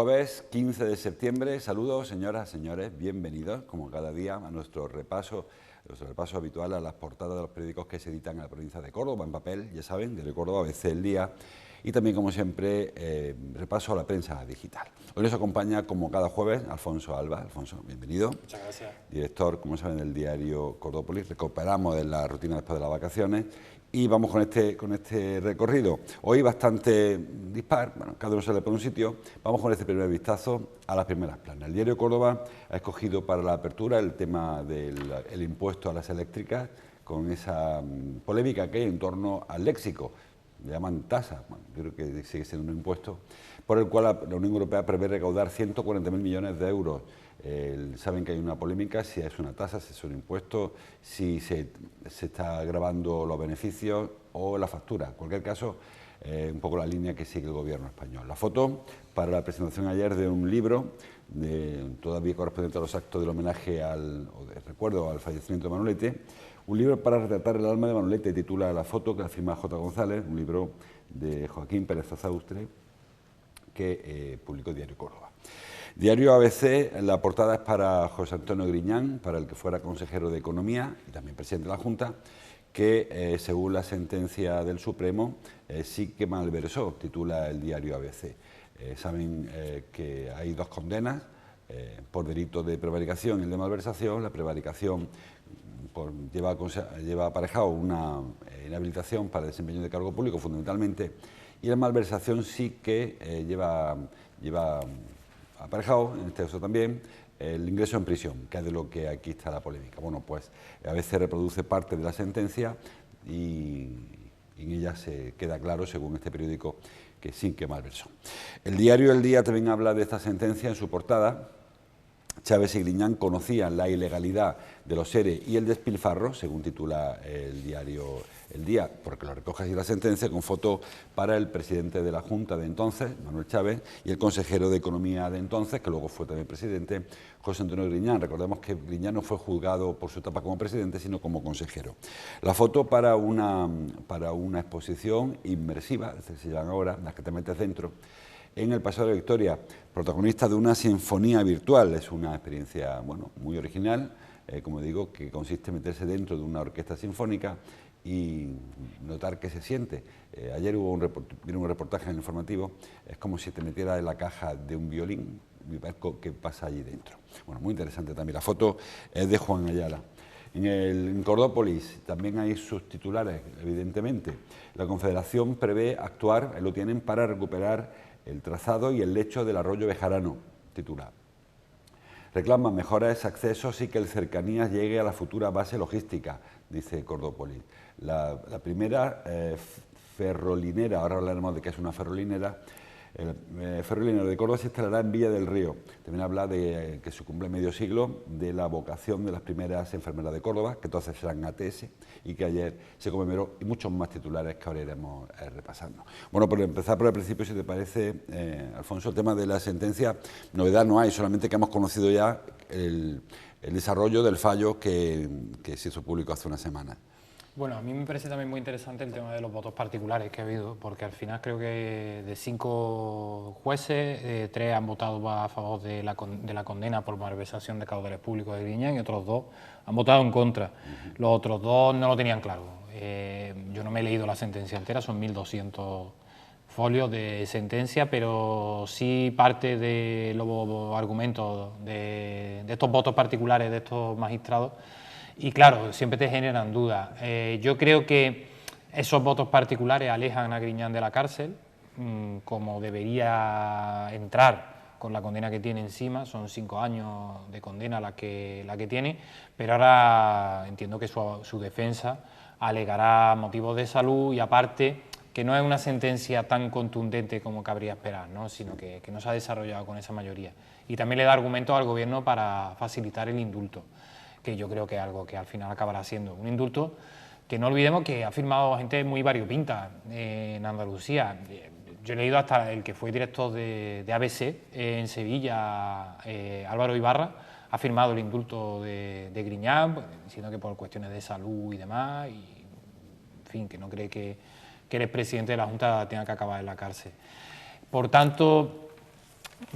Jueves 15 de septiembre, saludos señoras, señores, bienvenidos como cada día a nuestro repaso habitual a las portadas de los periódicos que se editan en la provincia de Córdoba, en papel, ya saben, Diario Córdoba, ABC El Día, y también como siempre repaso a la prensa digital. Hoy nos acompaña como cada jueves Alfonso Alba. Alfonso, bienvenido. Muchas gracias. Director, como saben, del diario Cordópolis. Recuperamos de la rutina después de las vacaciones. Y vamos con este recorrido. Hoy bastante dispar, bueno, cada uno sale por un sitio. Vamos con este primer vistazo a las primeras planas. El diario Córdoba ha escogido para la apertura el tema del impuesto a las eléctricas, con esa polémica que hay en torno al léxico. Le llaman tasa, bueno, yo creo que sigue siendo un impuesto, por el cual la Unión Europea prevé recaudar 140.000 millones de euros. Saben que hay una polémica si es una tasa, si es un impuesto, si se está grabando los beneficios o la factura. En cualquier caso, un poco la línea que sigue el gobierno español. La foto para la presentación ayer de un libro, todavía correspondiente a los actos del homenaje o de recuerdo al fallecimiento de Manolete, un libro para retratar el alma de Manolete, titula La foto, que la firma J. González, un libro de Joaquín Pérez Azaustre, que publicó Diario Córdoba. Diario ABC, la portada es para José Antonio Griñán, para el que fuera consejero de Economía y también presidente de la Junta, que según la sentencia del Supremo sí que malversó, titula el diario ABC. Saben que hay dos condenas por delito de prevaricación y el de malversación. La prevaricación lleva aparejado una inhabilitación para el desempeño de cargo público fundamentalmente, y la malversación sí que lleva aparejado, en este caso también, el ingreso en prisión, que es de lo que aquí está la polémica. Bueno, pues a veces reproduce parte de la sentencia y en ella se queda claro, según este periódico, que sí que malversó. El diario El Día también habla de esta sentencia en su portada. Chávez y Griñán conocían la ilegalidad de los ERE y el despilfarro, según titula el diario El Día, porque lo recoge así la sentencia, con foto para el presidente de la Junta de entonces, Manuel Chávez, y el consejero de Economía de entonces, que luego fue también presidente, José Antonio Griñán. Recordemos que Griñán no fue juzgado por su etapa como presidente, sino como consejero. La foto para una exposición inmersiva, es decir, se llaman ahora, las que te metes dentro, en el Paseo de la Victoria, protagonista de una sinfonía virtual. Es una experiencia, bueno, muy original, como digo, que consiste en meterse dentro de una orquesta sinfónica y notar qué se siente. Ayer vino un reportaje en el informativo, es como si te metieras en la caja de un violín y ver qué pasa allí dentro. Bueno, muy interesante también. La foto es de Juan Ayala. En Cordópolis también hay sus titulares, evidentemente. La Confederación prevé actuar, lo tienen, para recuperar el trazado y el lecho del arroyo Bejarano, titular. Reclaman mejores accesos y que el Cercanías llegue a la futura base logística, dice Cordópolis. La primera ferrolinera, ahora hablaremos de qué es una ferrolinera. El ferrolinero de Córdoba se instalará en Villa del Río. También habla de que se cumple medio siglo de la vocación de las primeras enfermeras de Córdoba, que entonces serán ATS, y que ayer se conmemoró, y muchos más titulares que ahora iremos repasando. Bueno, por empezar por el principio, si te parece, Alfonso, el tema de la sentencia, novedad no hay, solamente que hemos conocido ya el desarrollo del fallo que se hizo público hace una semana. Bueno, a mí me parece también muy interesante el tema de los votos particulares que ha habido, porque al final creo que de 5 jueces, 3 han votado a favor de la condena por malversación de caudales públicos de Griñán y otros 2 han votado en contra. Los otros 2 no lo tenían claro. Yo no me he leído la sentencia entera, son 1.200 folios de sentencia, pero sí parte de los argumentos de estos votos particulares de estos magistrados. Y claro, siempre te generan dudas. Yo creo que esos votos particulares alejan a Griñán de la cárcel, como debería entrar con la condena que tiene encima. Son 5 años de condena la que tiene, pero ahora entiendo que su defensa alegará motivos de salud y aparte que no es una sentencia tan contundente como cabría esperar, ¿no? Sino que no se ha desarrollado con esa mayoría. Y también le da argumentos al gobierno para facilitar el indulto, que yo creo que es algo que al final acabará siendo un indulto, que no olvidemos que ha firmado gente muy variopinta en Andalucía. Yo he leído hasta el que fue director de ABC en Sevilla, Álvaro Ibarra, ha firmado el indulto de Griñán, diciendo que por cuestiones de salud y demás, y en fin, que no cree que el expresidente de la Junta tenga que acabar en la cárcel. Por tanto,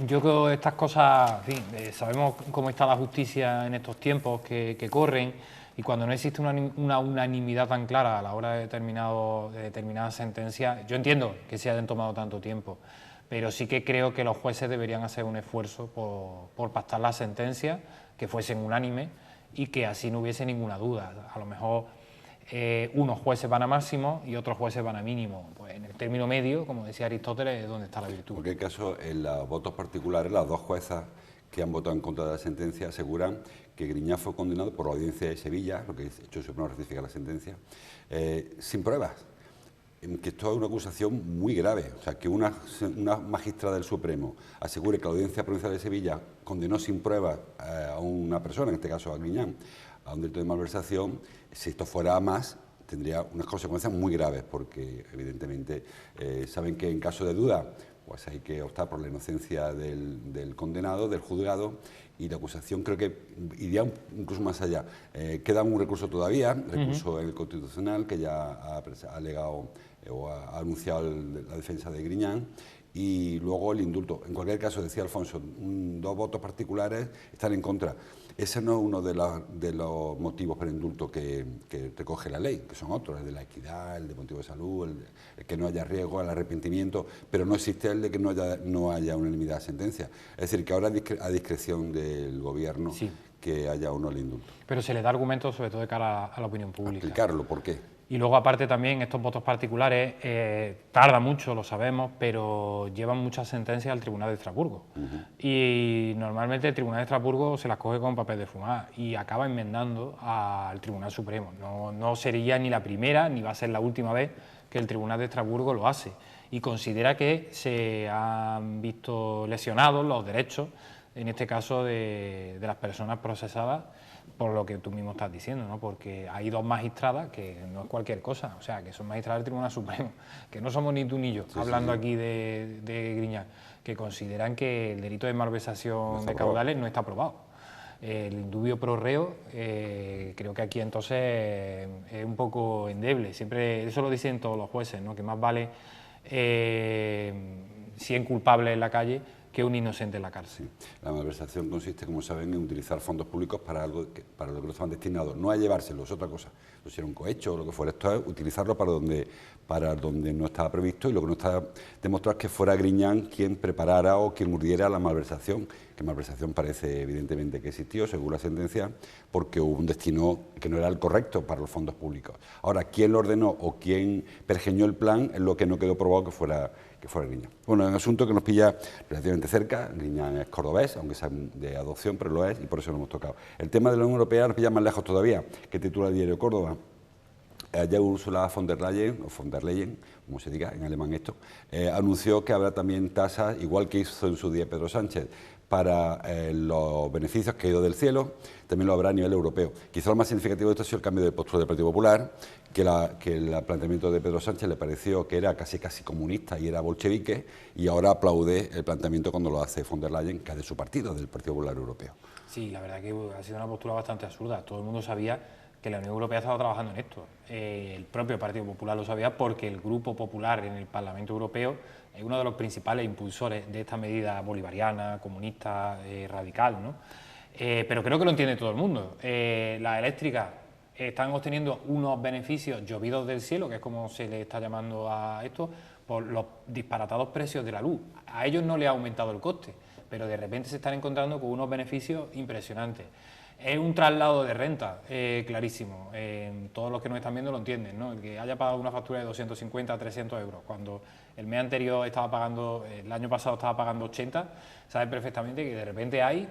Yo creo que estas cosas, en fin, sabemos cómo está la justicia en estos tiempos que corren, y cuando no existe una unanimidad tan clara a la hora de determinadas sentencias, yo entiendo que se hayan tomado tanto tiempo, pero sí que creo que los jueces deberían hacer un esfuerzo por pactar las sentencias, que fuesen unánimes y que así no hubiese ninguna duda. A lo mejor unos jueces van a máximo y otros jueces van a mínimo. Pues en el término medio, como decía Aristóteles, es donde está la virtud. En cualquier caso, en los votos particulares, las dos juezas que han votado en contra de la sentencia aseguran que Griñán fue condenado por la Audiencia de Sevilla, lo que ha hecho el Supremo ratifica la sentencia, sin pruebas. Que esto es una acusación muy grave. O sea, que una magistrada del Supremo asegure que la Audiencia Provincial de Sevilla condenó sin pruebas a una persona, en este caso a Griñán, a un delito de malversación, si esto fuera más, tendría unas consecuencias muy graves, porque evidentemente saben que en caso de duda pues hay que optar por la inocencia del condenado, del juzgado, y la acusación creo que iría incluso más allá. Queda un recurso todavía, recurso en el Constitucional, que ya ha alegado o ha anunciado la defensa de Griñán, y luego el indulto. En cualquier caso, decía Alfonso, dos votos particulares están en contra. Ese no es uno de los motivos para el indulto que recoge la ley, que son otros, el de la equidad, el de motivo de salud, el que no haya riesgo, el arrepentimiento, pero no existe el de que no haya unanimidad de sentencia. Es decir, que ahora a discreción del Gobierno Sí. que haya o no el indulto. Pero se le da argumentos sobre todo de cara a la opinión pública. Explicarlo, ¿por qué? Y luego, aparte, también estos votos particulares tarda mucho, lo sabemos, pero llevan muchas sentencias al Tribunal de Estrasburgo. Y normalmente el Tribunal de Estrasburgo se las coge con papel de fumar y acaba enmendando al Tribunal Supremo. No sería ni la primera ni va a ser la última vez que el Tribunal de Estrasburgo lo hace. Y considera que se han visto lesionados los derechos, en este caso de las personas procesadas, por lo que tú mismo estás diciendo, ¿no? Porque hay dos magistradas, que no es cualquier cosa, o sea, que son magistradas del Tribunal Supremo, que no somos ni tú ni yo, hablando aquí de Griñán, que consideran que el delito de malversación de caudales no está aprobado. El indubio pro reo, creo que aquí entonces es un poco endeble. Siempre, eso lo dicen todos los jueces, ¿no? Que más vale 100 culpables en la calle que un inocente en la cárcel. Sí. La malversación consiste, como saben, en utilizar fondos públicos para lo que no estaban destinados, no a llevárselos, otra cosa. Si era un cohecho o lo que fuera, esto es utilizarlo para donde no estaba previsto, y lo que no está demostrado es que fuera Griñán quien preparara o quien urdiera la malversación, que malversación parece evidentemente que existió, según la sentencia, porque hubo un destino que no era el correcto para los fondos públicos. Ahora, quién lo ordenó o quién pergeñó el plan es lo que no quedó probado que fuera Griñán. Bueno, es un asunto que nos pilla relativamente cerca. Griñán es cordobés, aunque sea de adopción, pero lo es, y por eso lo hemos tocado. El tema de la Unión Europea nos pilla más lejos todavía, que titula el diario Córdoba. Ayer Ursula von der Leyen, o von der Leyen, como se diga en alemán esto, anunció que habrá también tasas, igual que hizo en su día Pedro Sánchez, para los beneficios caídos del cielo, también lo habrá a nivel europeo. Quizá lo más significativo de esto ha sido el cambio de postura del Partido Popular, que el planteamiento de Pedro Sánchez le pareció que era casi comunista y era bolchevique, y ahora aplaude el planteamiento cuando lo hace von der Leyen, que es de su partido, del Partido Popular Europeo. Sí, la verdad que ha sido una postura bastante absurda. Todo el mundo sabía que la Unión Europea estaba trabajando en esto. El propio Partido Popular lo sabía, porque el Grupo Popular en el Parlamento Europeo es uno de los principales impulsores de esta medida bolivariana, comunista, radical, ¿no? Pero creo que lo entiende todo el mundo. Las eléctricas están obteniendo unos beneficios llovidos del cielo, que es como se le está llamando a esto, por los disparatados precios de la luz. A ellos no les ha aumentado el coste, pero de repente se están encontrando con unos beneficios impresionantes. Es un traslado de renta, clarísimo. Todos los que nos están viendo lo entienden, ¿no? El que haya pagado una factura de 250 a 300 euros, cuando el mes anterior estaba pagando, el año pasado estaba pagando 80, sabe perfectamente que de repente hay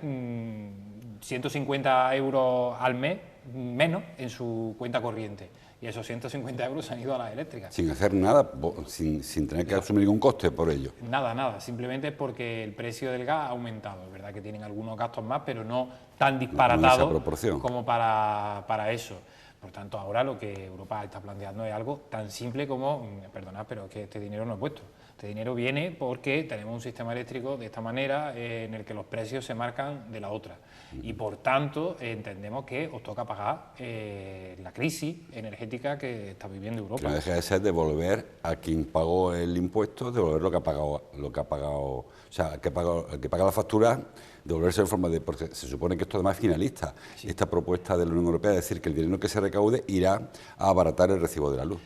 150 euros al mes menos en su cuenta corriente. Y esos 150 euros se han ido a las eléctricas. Sin hacer nada, sin tener que asumir ningún coste por ello. Nada, simplemente porque el precio del gas ha aumentado. Es verdad que tienen algunos gastos más, pero no tan disparatados como para eso. Por tanto, ahora lo que Europa está planteando es algo tan simple como, perdonad, pero es que este dinero no es vuestro. Este dinero viene porque tenemos un sistema eléctrico de esta manera en el que los precios se marcan de la otra. Y por tanto, entendemos que os toca pagar la crisis energética que está viviendo Europa. Que no deja de ser devolver a quien pagó el impuesto, devolver lo que ha pagado, o sea, el que paga la factura, devolverse en forma de, porque se supone que esto además es finalista. Sí. Esta propuesta de la Unión Europea es decir que el dinero que se recaude irá a abaratar el recibo de la luz.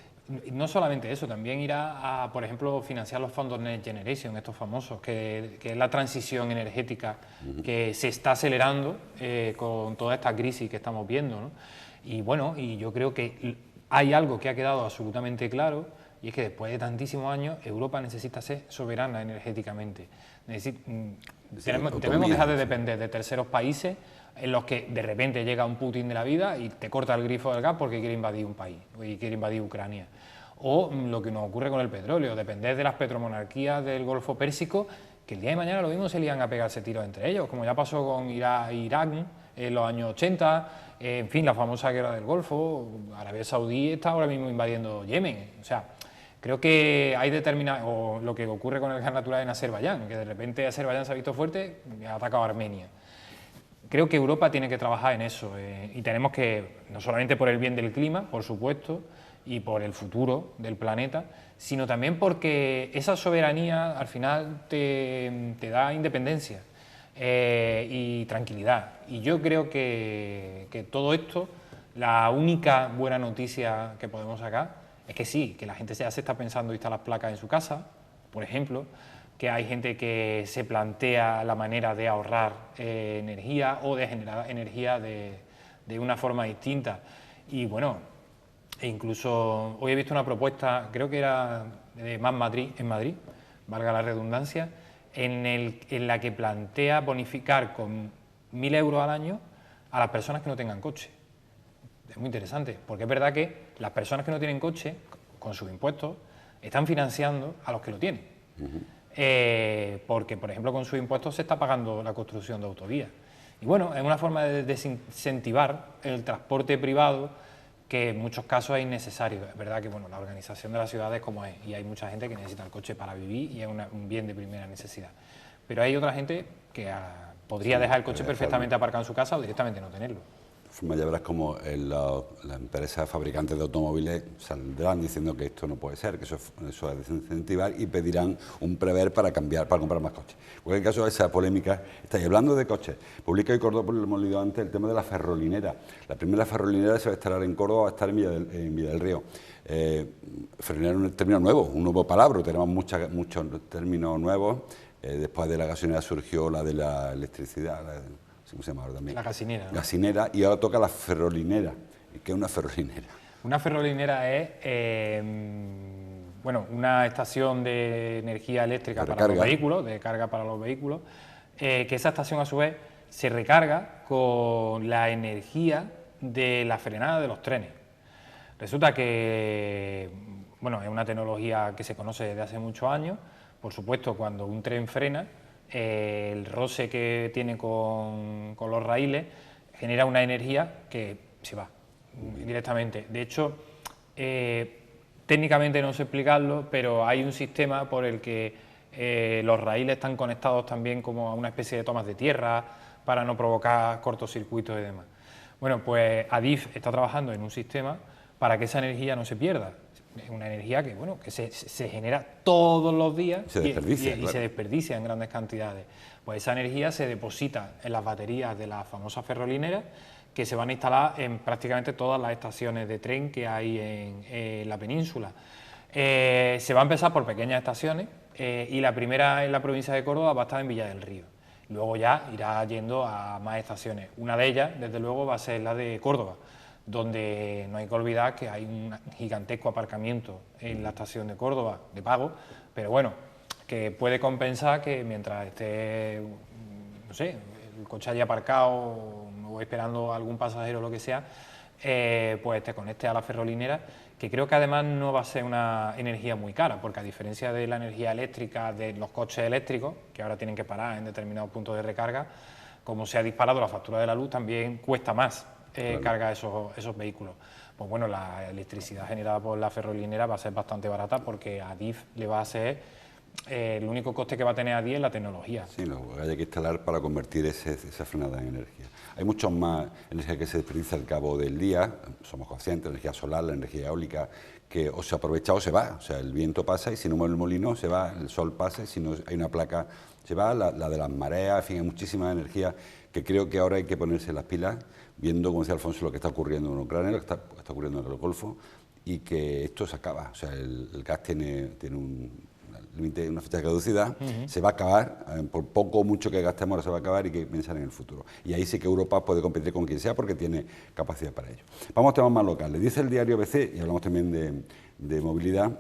No solamente eso, también irá a, por ejemplo, financiar los fondos Next Generation, estos famosos, que es la transición energética que se está acelerando con toda esta crisis que estamos viendo, ¿no? Y bueno, y yo creo que hay algo que ha quedado absolutamente claro, y es que después de tantísimos años Europa necesita ser soberana energéticamente. Debemos dejar de depender de terceros países en los que de repente llega un Putin de la vida y te corta el grifo del gas porque quiere invadir un país y quiere invadir Ucrania. O lo que nos ocurre con el petróleo, depender de las petromonarquías del Golfo Pérsico, que el día de mañana lo mismo se lían a pegarse tiros entre ellos, como ya pasó con Irán en los años 80, en fin, la famosa guerra del Golfo. Arabia Saudí está ahora mismo invadiendo Yemen. O sea, creo que hay o lo que ocurre con el gas natural en Azerbaiyán, que de repente Azerbaiyán se ha visto fuerte y ha atacado a Armenia. Creo que Europa tiene que trabajar en eso y tenemos que, no solamente por el bien del clima, por supuesto, y por el futuro del planeta, sino también porque esa soberanía al final te da independencia y tranquilidad. Y yo creo que todo esto, la única buena noticia que podemos sacar es que sí, que la gente ya se está pensando instalar placas en su casa, por ejemplo, que hay gente que se plantea la manera de ahorrar energía o de generar energía de una forma distinta. Y bueno, incluso hoy he visto una propuesta, creo que era de Más Madrid, en Madrid, valga la redundancia, en la que plantea bonificar con 1.000 euros al año a las personas que no tengan coche. Es muy interesante, porque es verdad que las personas que no tienen coche, con sus impuestos, están financiando a los que lo tienen. Porque, por ejemplo, con sus impuestos se está pagando la construcción de autovías. Y bueno, es una forma de desincentivar el transporte privado que en muchos casos es innecesario. Es verdad que bueno, la organización de las ciudades como es, y hay mucha gente que necesita el coche para vivir y es un bien de primera necesidad. Pero hay otra gente que podría dejar el coche perfectamente aparcado en su casa o directamente no tenerlo. Ya verás como las empresas fabricantes de automóviles saldrán diciendo que esto no puede ser, que eso es desincentivar y pedirán un prever para comprar más coches. En cualquier caso, esa polémica está ahí. Hablando de coches, publica hoy Córdoba, lo hemos leído antes, el tema de la ferrolinera. La primera ferrolinera se va a instalar en Córdoba, va a estar en Villa del Río. Ferrolinera es un término nuevo, un nuevo palabra, tenemos muchos términos nuevos. Después de la gasolinera surgió la de la electricidad, ¿cómo se llama ahora también? La gasinera, ¿no? Gasinera, y ahora toca la ferrolinera. ¿Qué es una ferrolinera? Una ferrolinera es bueno, una estación de energía eléctrica para los vehículos, de carga para los vehículos, que esa estación a su vez se recarga con la energía de la frenada de los trenes. Resulta que bueno, es una tecnología que se conoce desde hace muchos años. Por supuesto, cuando un tren frena, el roce que tiene con los raíles genera una energía que se va directamente. De hecho, técnicamente no sé explicarlo, pero hay un sistema por el que los raíles están conectados también como a una especie de tomas de tierra para no provocar cortocircuitos y demás. Bueno, pues Adif está trabajando en un sistema para que esa energía no se pierda. Es una energía que, bueno, que se genera todos los días y se desperdicia en grandes cantidades. Pues esa energía se deposita en las baterías de las famosas ferrolineras que se van a instalar en prácticamente todas las estaciones de tren que hay en la península. Se va a empezar por pequeñas estaciones y la primera en la provincia de Córdoba va a estar en Villa del Río. Luego ya irá yendo a más estaciones. Una de ellas, desde luego, va a ser la de Córdoba, donde no hay que olvidar que hay un gigantesco aparcamiento en la estación de Córdoba de pago, pero bueno, que puede compensar que mientras esté, no sé, el coche allí aparcado o esperando a algún pasajero o lo que sea, pues te conecte a la ferrolinera, que creo que además no va a ser una energía muy cara, porque a diferencia de la energía eléctrica de los coches eléctricos, que ahora tienen que parar en determinados puntos de recarga, como se ha disparado la factura de la luz, también cuesta más carga esos vehículos. Pues bueno, la electricidad generada por la ferrolinera va a ser bastante barata porque a DIF le va a ser... el único coste que va a tener a DIF es la tecnología. Sí, lo que hay que instalar para convertir esa frenada en energía. Hay mucho más energía que se desperdicia al cabo del día, somos conscientes, la energía solar, la energía eólica, que o se aprovecha o se va. O sea, el viento pasa y si no mueve el molino se va, el sol pasa y si no hay una placa se va, la de las mareas, en fin, hay muchísima energía que creo que ahora hay que ponerse las pilas, viendo, como decía Alfonso, lo que está ocurriendo en Ucrania, lo que está ocurriendo en el Golfo, y que esto se acaba. O sea, el gas tiene una fecha de caducidad, se va a acabar, por poco o mucho que gastemos ahora se va a acabar y que pensar en el futuro. Y ahí sí que Europa puede competir con quien sea porque tiene capacidad para ello. Vamos a temas más locales. Dice el diario ABC, y hablamos también de movilidad,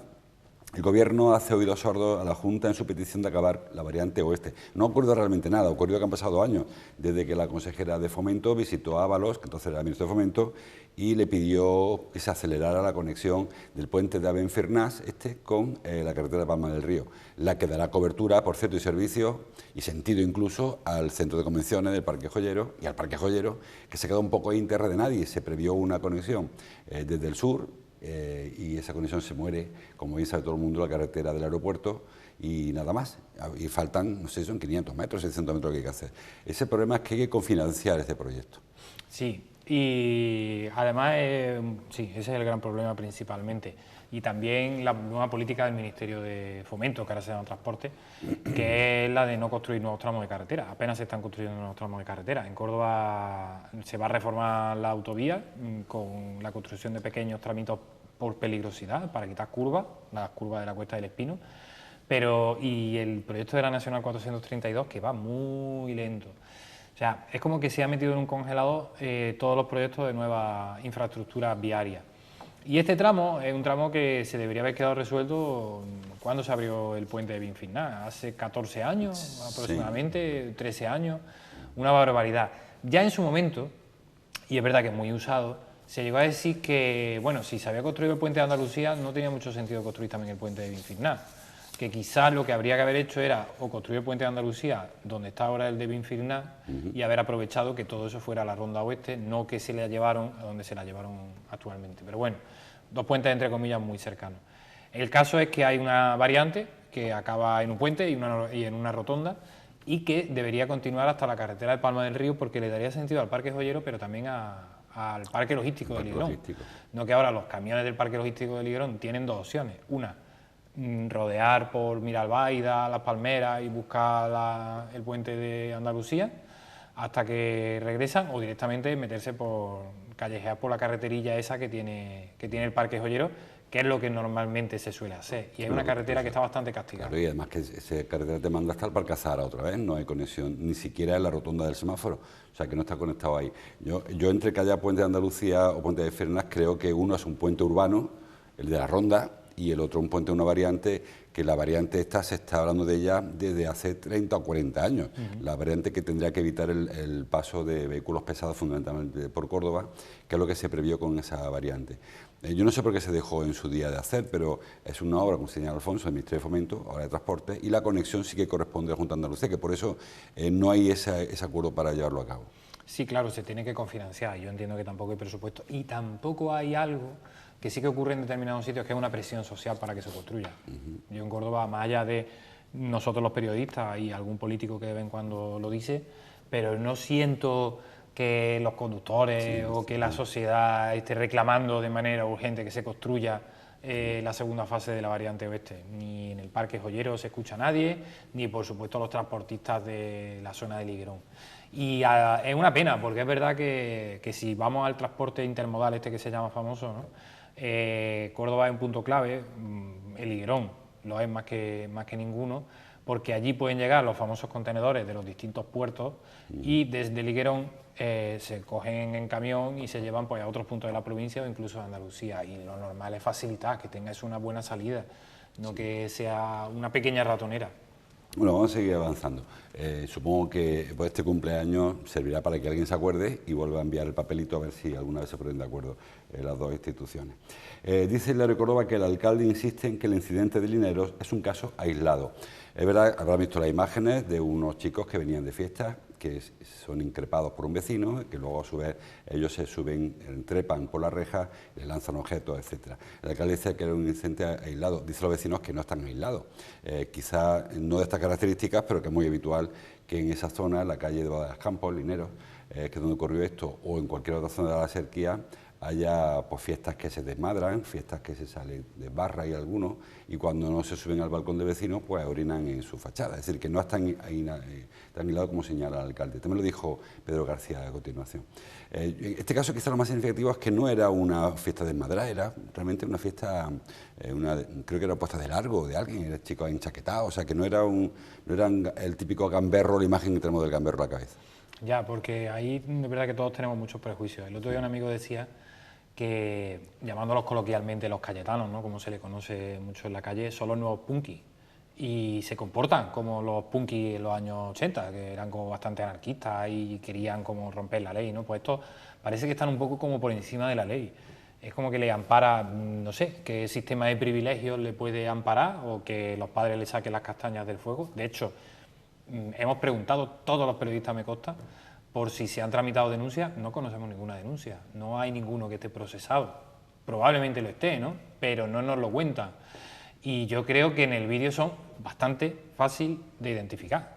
el Gobierno hace oídos sordos a la Junta en su petición de acabar la variante oeste. No ha ocurrido realmente nada, ha ocurrido que han pasado años desde que la consejera de Fomento visitó a Ábalos, que entonces era ministro de Fomento, y le pidió que se acelerara la conexión del puente de Abenfirnás con la carretera de Palma del Río, la que dará cobertura, por cierto, y servicio, y sentido incluso, al centro de convenciones del Parque Joyero, y al Parque Joyero, que se quedó un poco ahí en tierra de nadie. Se previó una conexión desde el sur, y esa conexión se muere, como bien sabe todo el mundo, la carretera del aeropuerto y nada más. Y faltan, no sé, son 500 metros, 600 metros que hay que hacer. Ese problema es que hay que cofinanciar este proyecto. Sí, y además, sí, ese es el gran problema principalmente. Y también la nueva política del Ministerio de Fomento, que ahora se llama Transporte, que es la de no construir nuevos tramos de carretera. Apenas se están construyendo nuevos tramos de carretera. En Córdoba se va a reformar la autovía con la construcción de pequeños tramitos por peligrosidad, para quitar curvas, las curvas de la Cuesta del Espino. Y el proyecto de la Nacional 432, que va muy lento. O sea, es como que se ha metido en un congelador todos los proyectos de nuevas infraestructuras viarias. Y este tramo es un tramo que se debería haber quedado resuelto cuando se abrió el puente de Binfirnás, hace 14 años aproximadamente, sí. 13 años, una barbaridad. Ya en su momento, y es verdad que es muy usado, se llegó a decir que, bueno, si se había construido el puente de Andalucía, no tenía mucho sentido construir también el puente de Binfirnás, que quizás lo que habría que haber hecho era o construir el puente de Andalucía, donde está ahora el de Binfirnás, y haber aprovechado que todo eso fuera a la Ronda Oeste, no que se la llevaron a donde se la llevaron actualmente. Pero bueno, dos puentes entre comillas muy cercanos. El caso es que hay una variante que acaba en un puente y en una rotonda y que debería continuar hasta la carretera de Palma del Río porque le daría sentido al Parque Joyero, pero también al Parque Logístico de Liguerón. No que ahora los camiones del Parque Logístico de Liguerón tienen dos opciones. Una, rodear por Miralbaida, Las Palmeras y buscar el puente de Andalucía hasta que regresan, o directamente meterse callejear por la carreterilla esa que tiene el Parque Joyero, que es lo que normalmente se suele hacer. Y es una carretera que está bastante castigada. Claro, y además que esa carretera te manda hasta el Parque Azahara otra vez, no hay conexión ni siquiera en la rotonda del semáforo, o sea que no está conectado ahí. Yo entre que haya puente de Andalucía o puente de Fernás, creo que uno es un puente urbano, el de la Ronda, y el otro un puente de una variante, que la variante esta se está hablando de ella desde hace 30 o 40 años. La variante que tendría que evitar el paso de vehículos pesados fundamentalmente por Córdoba, que es lo que se previó con esa variante. Yo no sé por qué se dejó en su día de hacer, pero es una obra, como señala Alfonso, del Ministerio de Fomento, ahora de Transporte, y la conexión sí que corresponde a la Junta de Andalucía, que por eso no hay ese acuerdo para llevarlo a cabo. Sí, claro, se tiene que cofinanciar. Yo entiendo que tampoco hay presupuesto y tampoco hay algo que sí que ocurre en determinados sitios, que es una presión social para que se construya. Yo en Córdoba, más allá de nosotros los periodistas y algún político que de vez en cuando lo dice, pero no siento que los conductores o que la sociedad esté reclamando de manera urgente que se construya la segunda fase de la variante oeste. Ni en el Parque Joyero se escucha a nadie, ni por supuesto a los transportistas de la zona de Liguerón. Y es una pena, porque es verdad que si vamos al transporte intermodal este que se llama famoso, ¿no? Córdoba es un punto clave, el Liguerón lo es más que ninguno, porque allí pueden llegar los famosos contenedores de los distintos puertos y desde Liguerón se cogen en camión y se llevan pues, a otros puntos de la provincia o incluso a Andalucía, y lo normal es facilitar que tengáis una buena salida, no que sea una pequeña ratonera. Bueno, vamos a seguir avanzando. Supongo que pues, este cumpleaños servirá para que alguien se acuerde y vuelva a enviar el papelito a ver si alguna vez se ponen de acuerdo las dos instituciones. Dice el diario Córdoba que el alcalde insiste en que el incidente de Lineros es un caso aislado. Es verdad, habrán visto las imágenes de unos chicos que venían de fiesta, que son increpados por un vecino, que luego a su vez ellos se suben, trepan por la reja, le lanzan objetos, etcétera. El alcalde dice que era un incidente aislado, dice los vecinos que no están aislados, quizá no de estas características, pero que es muy habitual que en esa zona, la calle de Badascampos, Lineros, que es donde ocurrió esto, o en cualquier otra zona de la Serquía, haya pues fiestas que se desmadran, fiestas que se salen de barra y algunos, y cuando no se suben al balcón de vecinos, pues orinan en su fachada. Es decir, que no es tan aislado como señala el alcalde. También lo dijo Pedro García a continuación. En este caso quizá lo más significativo es que no era una fiesta desmadrada, era realmente una fiesta, creo que era puesta de largo de alguien, era chico enchaquetado, o sea que no eran el típico gamberro, la imagen que tenemos del gamberro a la cabeza. Ya, porque ahí es verdad que todos tenemos muchos prejuicios. El otro día un amigo decía que, llamándolos coloquialmente los cayetanos, ¿no?, como se le conoce mucho en la calle, son los nuevos punkis. Y se comportan como los punkis en los años 80, que eran como bastante anarquistas y querían como romper la ley, ¿no? Pues estos parece que están un poco como por encima de la ley. Es como que le ampara, no sé, qué sistema de privilegios le puede amparar o que los padres le saquen las castañas del fuego. De hecho, hemos preguntado, todos los periodistas me consta, por si se han tramitado denuncias. No conocemos ninguna denuncia, no hay ninguno que esté procesado. Probablemente lo esté, ¿no?, pero no nos lo cuentan. Y yo creo que en el vídeo son bastante fácil de identificar.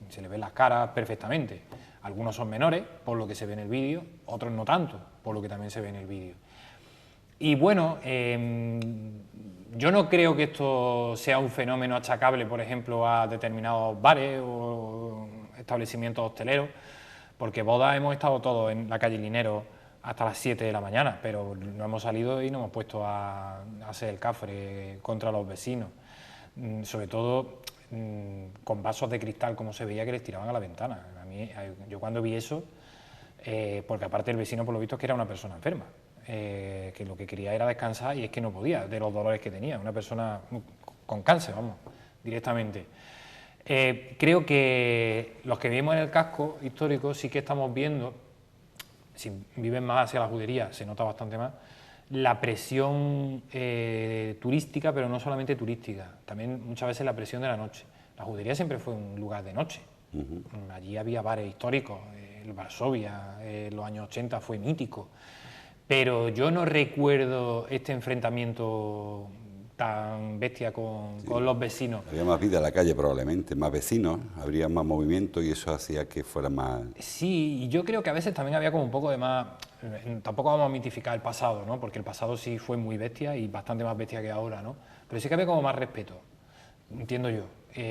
Se les ven las caras perfectamente. Algunos son menores, por lo que se ve en el vídeo, otros no tanto, por lo que también se ve en el vídeo. Y bueno, yo no creo que esto sea un fenómeno achacable, por ejemplo, a determinados bares o establecimientos hosteleros, porque bodas hemos estado todos en la calle Lineros hasta las 7 de la mañana, pero no hemos salido y nos hemos puesto a hacer el cafre contra los vecinos, sobre todo con vasos de cristal, como se veía que les tiraban a la ventana. Yo cuando vi eso, porque aparte el vecino por lo visto es que era una persona enferma, que lo que quería era descansar y es que no podía, de los dolores que tenía, una persona con cáncer, vamos, directamente. Creo que los que vivimos en el casco histórico sí que estamos viendo, si viven más hacia la judería se nota bastante más, la presión turística, pero no solamente turística, también muchas veces la presión de la noche. La judería siempre fue un lugar de noche. Allí había bares históricos, el Varsovia, en los años 80 fue mítico, pero yo no recuerdo este enfrentamiento tan bestia con los vecinos. Había más vida en la calle probablemente, más vecinos, habría más movimiento y eso hacía que fuera más... Sí, y yo creo que a veces también había como un poco de más... Tampoco vamos a mitificar el pasado, ¿no?, porque el pasado sí fue muy bestia y bastante más bestia que ahora, ¿no?, pero sí que había como más respeto, entiendo yo,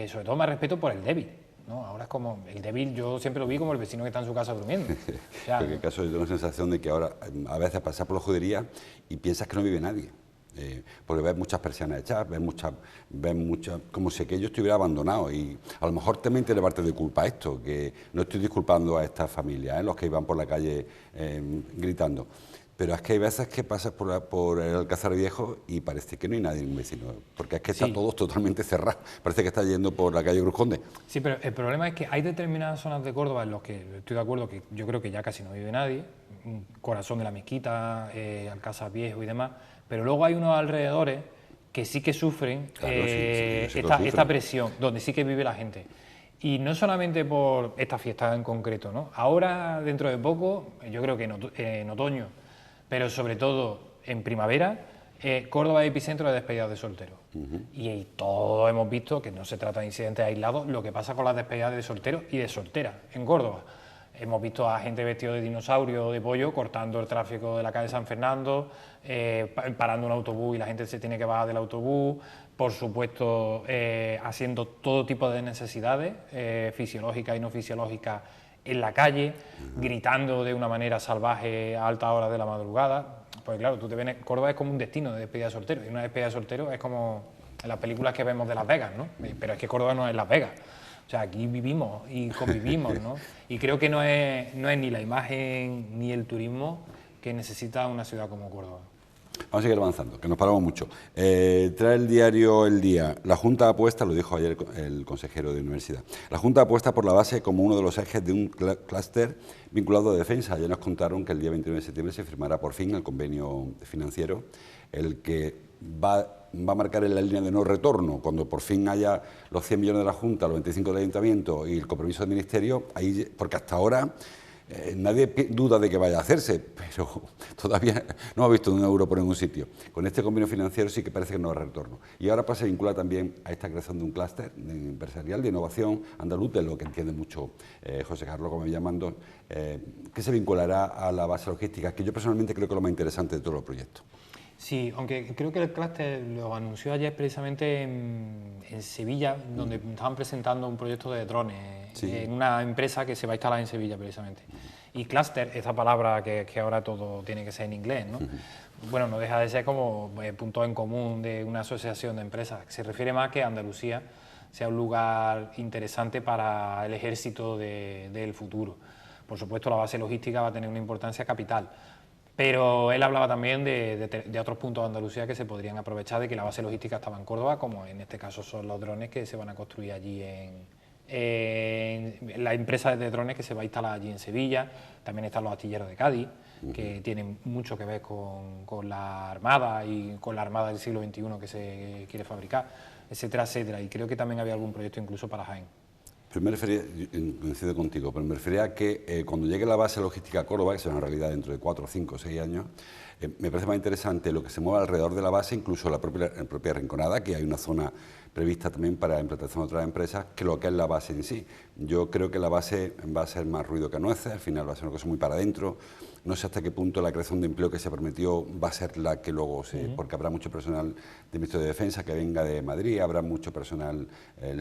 sobre todo más respeto por el débil, ¿no? Ahora es como el débil, yo siempre lo vi como el vecino que está en su casa durmiendo. O sea, porque en caso yo tengo la sensación de que ahora a veces pasas por la judería y piensas que no vive nadie. Porque ves muchas persianas hechas, ves muchas, como si aquello estuviera abandonado, y a lo mejor también tiene parte de culpa esto, que no estoy disculpando a estas familias, los que iban por la calle gritando, pero es que hay veces que pasas por el Alcázar Viejo y parece que no hay nadie en un vecino, porque es que está todo totalmente cerrado, parece que está yendo por la calle Cruz Conde. Sí, pero el problema es que hay determinadas zonas de Córdoba en las que estoy de acuerdo que yo creo que ya casi no vive nadie, Corazón de la Mezquita, Alcázar Viejo y demás, pero luego hay unos alrededores que sí que sufren esta presión, donde sí que vive la gente. Y no solamente por esta fiesta en concreto, ¿no? Ahora, dentro de poco, yo creo que en otoño, pero sobre todo en primavera, Córdoba es epicentro de despedidas de solteros. Y todos hemos visto que no se trata de incidentes aislados, lo que pasa con las despedidas de solteros y de solteras en Córdoba. Hemos visto a gente vestido de dinosaurio o de pollo cortando el tráfico de la calle San Fernando, parando un autobús y la gente se tiene que bajar del autobús, por supuesto haciendo todo tipo de necesidades fisiológicas y no fisiológicas en la calle, gritando de una manera salvaje a altas horas de la madrugada. Pues claro, tú te ves, Córdoba es como un destino de despedida de solteros, y una despedida de solteros es como en las películas que vemos de Las Vegas, ¿no? Pero es que Córdoba no es Las Vegas. O sea, aquí vivimos y convivimos, ¿no? Y creo que no es ni la imagen ni el turismo que necesita una ciudad como Córdoba. Vamos a seguir avanzando, que nos paramos mucho. Trae el diario El Día. La Junta apuesta, lo dijo ayer el consejero de Universidad, la Junta apuesta por la base como uno de los ejes de un clúster vinculado a defensa. Ya nos contaron que el día 29 de septiembre se firmará por fin el convenio financiero, el que va va a marcar en la línea de no retorno, cuando por fin haya los 100 millones de la Junta, los 25 del Ayuntamiento y el compromiso del Ministerio, ahí, porque hasta ahora nadie duda de que vaya a hacerse, pero todavía no ha visto un euro por ningún sitio. Con este convenio financiero sí que parece que no habrá retorno. Y ahora pues, se vincula también a esta creación de un clúster empresarial de innovación andaluz, de lo que entiende mucho José Carlos, como me llamando, que se vinculará a la base logística, que yo personalmente creo que es lo más interesante de todos los proyectos. Sí, aunque creo que el clúster lo anunció ayer precisamente en Sevilla, donde estaban presentando un proyecto de drones en una empresa que se va a instalar en Sevilla precisamente. Y clúster, esta palabra que ahora todo tiene que ser en inglés, ¿no? Bueno, no deja de ser como punto en común de una asociación de empresas. Se refiere más que Andalucía sea un lugar interesante para el ejército del futuro. Por supuesto, la base logística va a tener una importancia capital. Pero él hablaba también de otros puntos de Andalucía que se podrían aprovechar de que la base logística estaba en Córdoba, como en este caso son los drones que se van a construir allí en la empresa de drones que se va a instalar allí en Sevilla. También están los astilleros de Cádiz, que tienen mucho que ver con la Armada y con la Armada del siglo XXI que se quiere fabricar, etcétera, etcétera. Y creo que también había algún proyecto incluso para Jaén. Pero me refería, coincido contigo, pero me refería a que cuando llegue la base logística a Córdoba, que será una realidad dentro de 4, 5, 6 años, me parece más interesante lo que se mueva alrededor de la base, incluso la propia Rinconada, que hay una zona prevista también para implantación de otras empresas, que lo que es la base en sí. Yo creo que la base va a ser más ruido que nueces, al final va a ser una cosa muy para adentro. No sé hasta qué punto la creación de empleo que se prometió va a ser la que luego se... Porque habrá mucho personal del Ministerio de Defensa que venga de Madrid, habrá mucho personal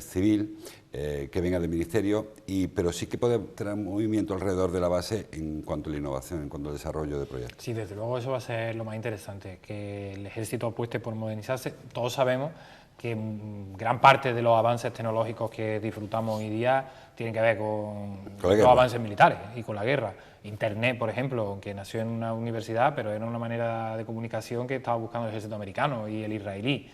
civil que venga del Ministerio, pero sí que puede tener movimiento alrededor de la base en cuanto a la innovación, en cuanto al desarrollo de proyectos. Sí, desde luego eso va a ser lo más interesante, que el Ejército apueste por modernizarse. Todos sabemos que gran parte de los avances tecnológicos que disfrutamos hoy día tienen que ver con los avances militares y con la guerra. Internet, por ejemplo, que nació en una universidad, pero era una manera de comunicación que estaba buscando el ejército americano y el israelí.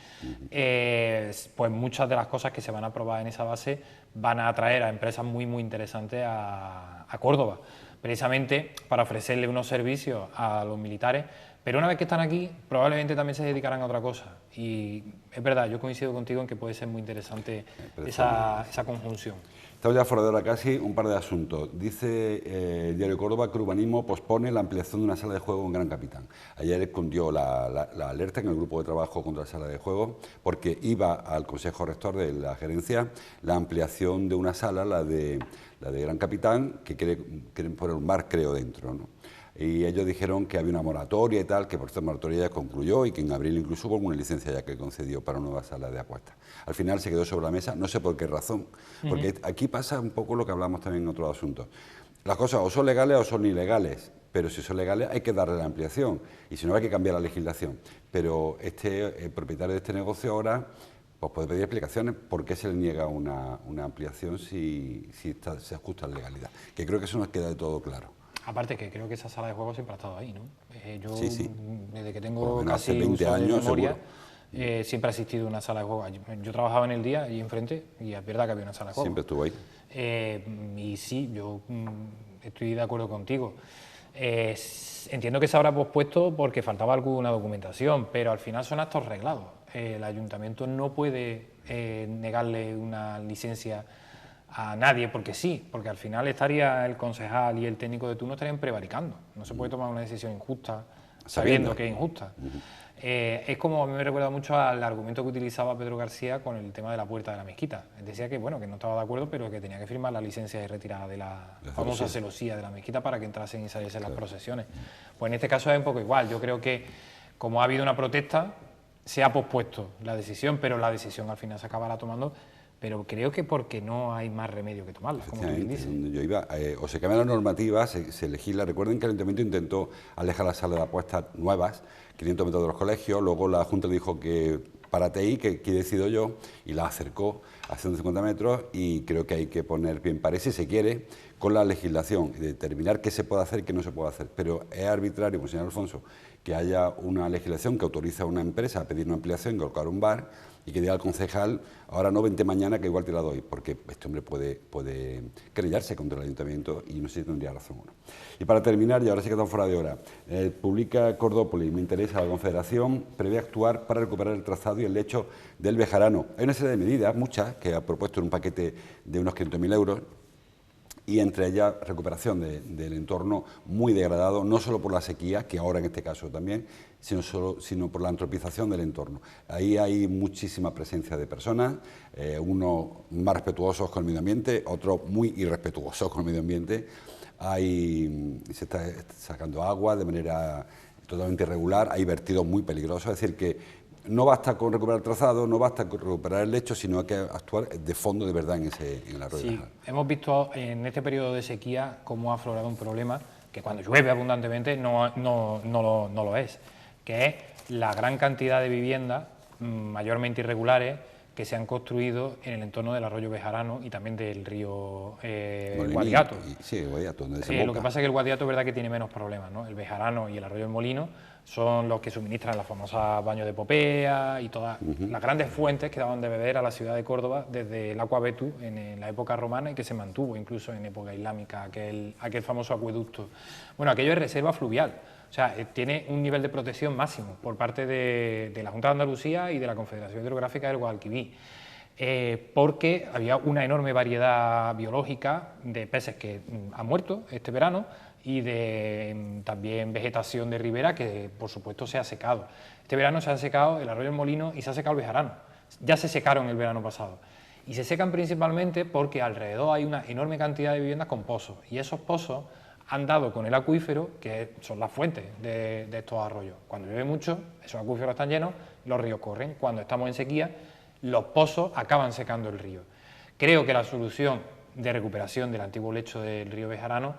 Pues muchas de las cosas que se van a probar en esa base van a atraer a empresas muy, muy interesantes a Córdoba, precisamente para ofrecerle unos servicios a los militares. Pero una vez que están aquí, probablemente también se dedicarán a otra cosa. Y es verdad, yo coincido contigo en que puede ser muy interesante esa conjunción. Estamos ya fuera de hora casi, un par de asuntos. Dice el diario Córdoba que Urbanismo pospone la ampliación de una sala de juego en Gran Capitán. Ayer escondió la alerta en el grupo de trabajo contra la sala de juego porque iba al Consejo Rector de la gerencia la ampliación de una sala, la de Gran Capitán, que quieren poner un bar, creo, dentro, ¿no? Y ellos dijeron que había una moratoria y tal, que por esta moratoria ya concluyó y que en abril incluso hubo una licencia ya que concedió para una nueva sala de apuestas. Al final se quedó sobre la mesa, no sé por qué razón, porque aquí pasa un poco lo que hablamos también en otros asuntos. Las cosas o son legales o son ilegales, pero si son legales hay que darle la ampliación y si no hay que cambiar la legislación. Pero el propietario de este negocio ahora pues puede pedir explicaciones por qué se le niega una ampliación si se ajusta a la legalidad, que creo que eso nos queda de todo claro. Aparte que creo que esa sala de juegos siempre ha estado ahí, ¿no? Yo, sí. Desde que tengo casi 20 uso años, de memoria, siempre ha existido una sala de juegos. Yo trabajaba en el día, allí enfrente, y es verdad que había una sala de juegos. Siempre estuvo ahí. Y sí, yo estoy de acuerdo contigo. Entiendo que se habrá pospuesto porque faltaba alguna documentación, pero al final son actos reglados. El ayuntamiento no puede negarle una licencia a nadie porque sí, porque al final estaría el concejal y el técnico de turno estarían prevaricando. No se puede tomar una decisión injusta sabiendo que es injusta. Es como, a mí me recuerda mucho al argumento que utilizaba Pedro García con el tema de la puerta de la mezquita. Él decía que, bueno, que no estaba de acuerdo, pero que tenía que firmar la licencia de retirada de la famosa celosía de la mezquita para que entrasen y saliesen las procesiones. Pues en este caso es un poco igual. Yo creo que, como ha habido una protesta, se ha pospuesto la decisión, pero la decisión al final se acabará tomando. Pero creo que porque no hay más remedio que tomarla, como tú bien dices. Yo iba, o se cambian las normativas, se legisla. Recuerden que el Ayuntamiento intentó alejar las salas de apuestas nuevas, 500 metros de los colegios, luego la Junta dijo que párate ahí, que aquí decido yo, y la acercó a 150 metros, y creo que hay que poner bien pared, si se quiere, con la legislación, y determinar qué se puede hacer y qué no se puede hacer. Pero es arbitrario, como señor Alfonso, que haya una legislación que autoriza a una empresa a pedir una ampliación y colocar un bar, y que diga al concejal, ahora no, vente mañana que igual te la doy, porque este hombre puede querellarse contra el ayuntamiento y no sé si tendría razón o no. Y para terminar, y ahora sí que estamos fuera de hora, publica Cordópolis, me interesa, la Confederación prevé actuar para recuperar el trazado y el lecho del Bejarano. Hay una serie de medidas, muchas, que ha propuesto en un paquete de unos 500.000 euros, y entre ellas recuperación del entorno muy degradado, no solo por la sequía, que ahora en este caso también, sino por la antropización del entorno. Ahí hay muchísima presencia de personas, unos más respetuosos con el medio ambiente, otros muy irrespetuosos con el medio ambiente. Se está sacando agua de manera totalmente irregular, hay vertidos muy peligrosos, es decir que no basta con recuperar el trazado, no basta con recuperar el lecho, sino hay que actuar de fondo de verdad en el arroyo. Sí, hemos visto en este periodo de sequía cómo ha aflorado un problema que cuando llueve abundantemente no lo es, que es la gran cantidad de viviendas mayormente irregulares que se han construido en el entorno del arroyo Bejarano y también del río Guadiato. Sí, Guadiato, donde lo que pasa es que el Guadiato es verdad que tiene menos problemas, ¿no? El Bejarano y el arroyo del Molino son los que suministran las famosas baños de Popea y todas las grandes fuentes que daban de beber a la ciudad de Córdoba desde el Aqua Betu en la época romana y que se mantuvo incluso en época islámica, aquel famoso acueducto. Bueno, aquello es reserva fluvial, o sea, tiene un nivel de protección máximo por parte de la Junta de Andalucía y de la Confederación Hidrográfica del Guadalquivir. Porque había una enorme variedad biológica de peces que han muerto este verano y de también vegetación de ribera que por supuesto se ha secado. Este verano se ha secado el arroyo del Molino y se ha secado el Bejarano. Ya se secaron el verano pasado. Y se secan principalmente porque alrededor hay una enorme cantidad de viviendas con pozos y esos pozos han dado con el acuífero, que son las fuentes de estos arroyos. Cuando llueve mucho, esos acuíferos están llenos, los ríos corren. Cuando estamos en sequía, los pozos acaban secando el río. Creo que la solución de recuperación del antiguo lecho del río Bejarano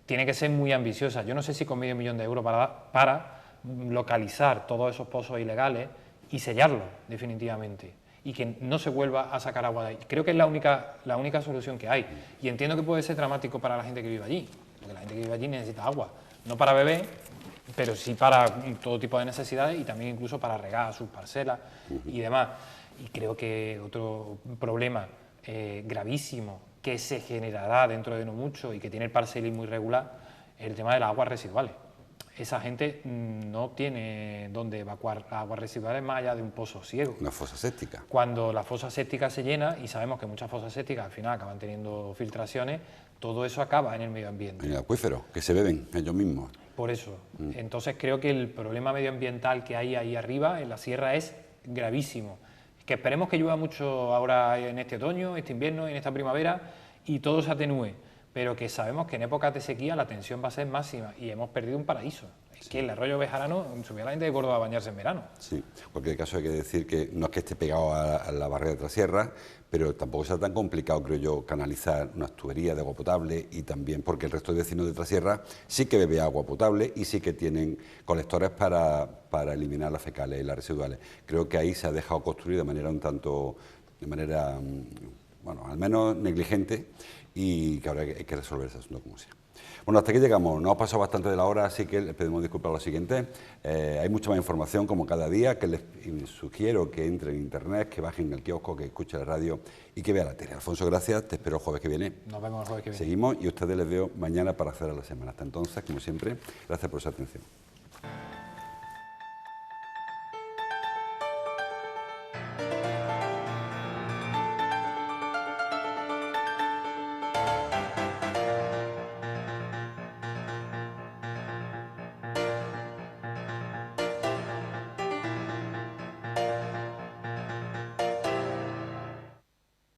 tiene que ser muy ambiciosa. Yo no sé si con medio millón de euros para localizar todos esos pozos ilegales y sellarlos definitivamente y que no se vuelva a sacar agua de ahí. Creo que es la única solución que hay y entiendo que puede ser dramático para la gente que vive allí, porque la gente que vive allí necesita agua, no para beber, pero sí para todo tipo de necesidades y también incluso para regar sus parcelas y demás. Y creo que otro problema gravísimo que se generará dentro de no mucho y que tiene el parcelismo irregular es el tema de las aguas residuales. Esa gente no tiene dónde evacuar aguas residuales más allá de un pozo ciego. Una fosa séptica. Cuando la fosa séptica se llena, y sabemos que muchas fosas sépticas al final acaban teniendo filtraciones, todo eso acaba en el medio ambiente. En el acuífero, que se beben ellos mismos. Por eso. Entonces creo que el problema medioambiental que hay ahí arriba, en la sierra, es gravísimo. Que esperemos que llueva mucho ahora en este otoño, este invierno, en esta primavera y todo se atenúe, pero que sabemos que en épocas de sequía la tensión va a ser máxima y hemos perdido un paraíso. Es que el arroyo Bejarano subía a la gente de Córdoba a bañarse en verano. Sí, en cualquier caso hay que decir que no es que esté pegado a la barrera de Trasierra, pero tampoco sea tan complicado, creo yo, canalizar unas tuberías de agua potable y también porque el resto de vecinos de Trasierra sí que bebe agua potable y sí que tienen colectores para eliminar las fecales y las residuales. Creo que ahí se ha dejado construir de manera bueno, al menos negligente y que ahora hay que resolver ese asunto como sea. Bueno, hasta aquí llegamos, nos ha pasado bastante de la hora, así que les pedimos disculpas a lo siguiente. Hay mucha más información como cada día, que les sugiero que entren en internet, que bajen el kiosco, que escuchen la radio y que vean la tele. Alfonso, gracias, te espero el jueves que viene. Nos vemos el jueves que viene. Seguimos y a ustedes les veo mañana para hacer a la semana. Hasta entonces, como siempre, gracias por su atención.